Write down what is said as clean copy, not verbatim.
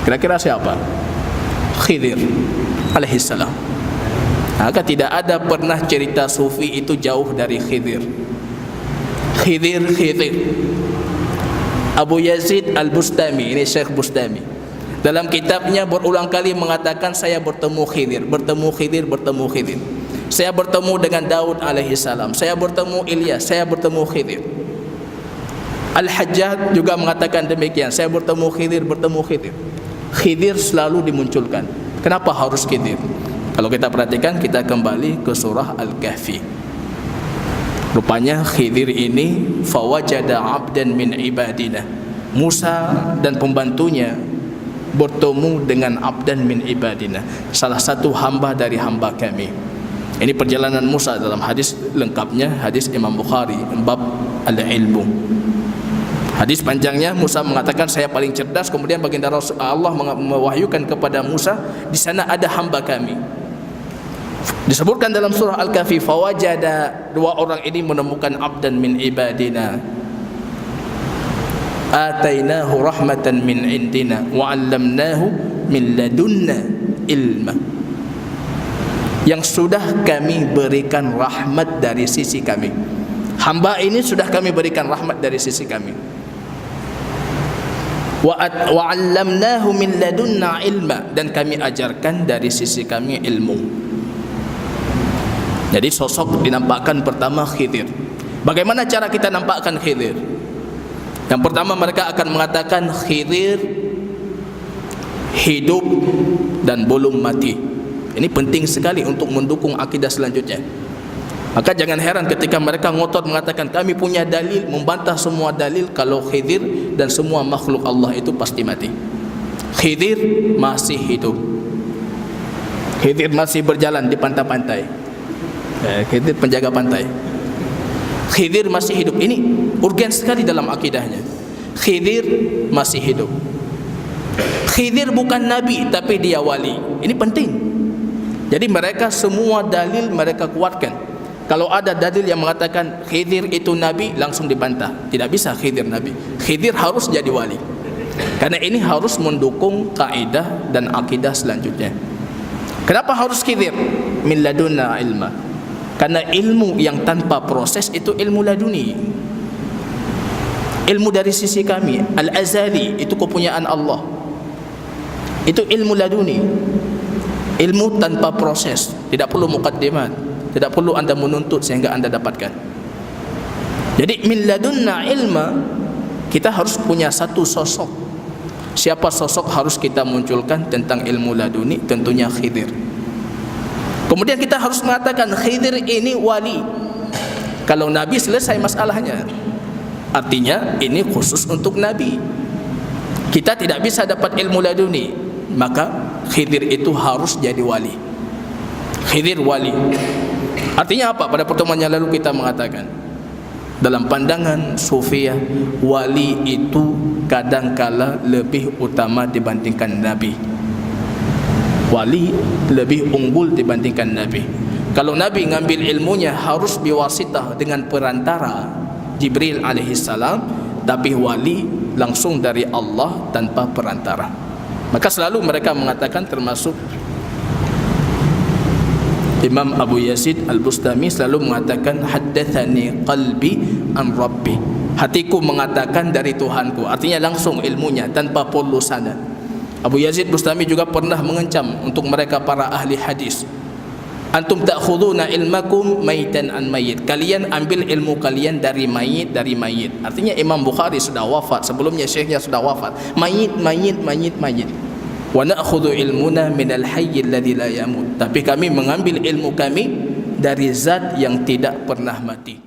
Kira-kira siapa? Khidir alaihissalam. Maka tidak ada pernah cerita sufi itu jauh dari Khidir. Khidir. Abu Yazid Al-Bustami, ini Syekh Bustami, dalam kitabnya berulang kali mengatakan saya bertemu Khidir. Saya bertemu dengan Daud alaihissalam, saya bertemu Ilyas, saya bertemu Khidir. Al-Hajjaj juga mengatakan demikian, saya bertemu Khidir. Khidir selalu dimunculkan. Kenapa harus Khidir? Kalau kita perhatikan, kita kembali ke surah Al-Kahfi. Rupanya Khidir ini fawajada abdan min ibadina. Musa dan pembantunya bertemu dengan abdan min ibadina, salah satu hamba dari hamba kami. Ini perjalanan Musa dalam hadis lengkapnya, hadis Imam Bukhari, bab al-ilmu. Hadis panjangnya, Musa mengatakan saya paling cerdas. Kemudian baginda Allah mewahyukan kepada Musa, di sana ada hamba kami. Disebutkan dalam surah Al-Kahfi, fawajada, dua orang ini menemukan abdan min ibadina, atainahu rahmatan min indina wa 'allamnahu min ladunna ilma. Yang sudah kami berikan rahmat dari sisi kami. Hamba ini sudah kami berikan rahmat dari sisi kami. Wa 'allamnahu min ladunna ilma, dan kami ajarkan dari sisi kami ilmu. Jadi sosok dinampakkan pertama Khidir. Bagaimana cara kita nampakkan Khidir? Yang pertama, mereka akan mengatakan Khidir hidup dan belum mati. Ini penting sekali untuk mendukung akidah selanjutnya. Maka jangan heran ketika mereka ngotot mengatakan kami punya dalil, membantah semua dalil kalau Khidir dan semua makhluk Allah itu pasti mati. Khidir masih hidup. Khidir masih berjalan di pantai-pantai. Khidir penjaga pantai. Khidir masih hidup. Ini urgen sekali dalam akidahnya. Khidir masih hidup. Khidir bukan nabi, tapi dia wali. Ini penting. Jadi mereka semua dalil mereka kuatkan. Kalau ada dalil yang mengatakan Khidir itu nabi, langsung dibantah. Tidak bisa Khidir nabi. Khidir harus jadi wali. Karena ini harus mendukung kaidah dan akidah selanjutnya. Kenapa harus Khidir? Min ladunna ilma. Karena ilmu yang tanpa proses itu ilmu laduni. Ilmu dari sisi kami, al-azali, itu kepunyaan Allah. Itu ilmu laduni. Ilmu tanpa proses, tidak perlu muqaddimat, tidak perlu anda menuntut sehingga anda dapatkan. Jadi min ladunna ilma, kita harus punya satu sosok. Siapa sosok harus kita munculkan tentang ilmu laduni? Tentunya Khidir. Kemudian kita harus mengatakan Khidir ini wali. Kalau nabi selesai masalahnya. Artinya ini khusus untuk nabi. Kita tidak bisa dapat ilmu laduni, maka Khidir itu harus jadi wali. Khidir wali. Artinya apa? Pada pertemuan yang lalu kita mengatakan, dalam pandangan Sufiyah, wali itu kadangkala lebih utama dibandingkan nabi. Wali lebih unggul dibandingkan nabi. Kalau nabi ngambil ilmunya harus biwasitah dengan perantara Jibril alaihissalam, tapi wali langsung dari Allah tanpa perantara. Maka selalu mereka mengatakan, termasuk Imam Abu Yazid Al-Bustami selalu mengatakan, haddatsani qalbi an rabbi. Hatiku mengatakan dari Tuhanku. Artinya langsung ilmunya tanpa perlu sanad. Abu Yazid Bustami juga pernah mengancam untuk mereka para ahli hadis, antum ta'khuduna ilmakum maitan an mayit. Kalian ambil ilmu kalian dari mayit. Artinya Imam Bukhari sudah wafat, sebelumnya syekhnya sudah wafat. Mayit. Wa na'khudhu ilmuna minal hayy alladhi la yamut. Tapi kami mengambil ilmu kami dari zat yang tidak pernah mati.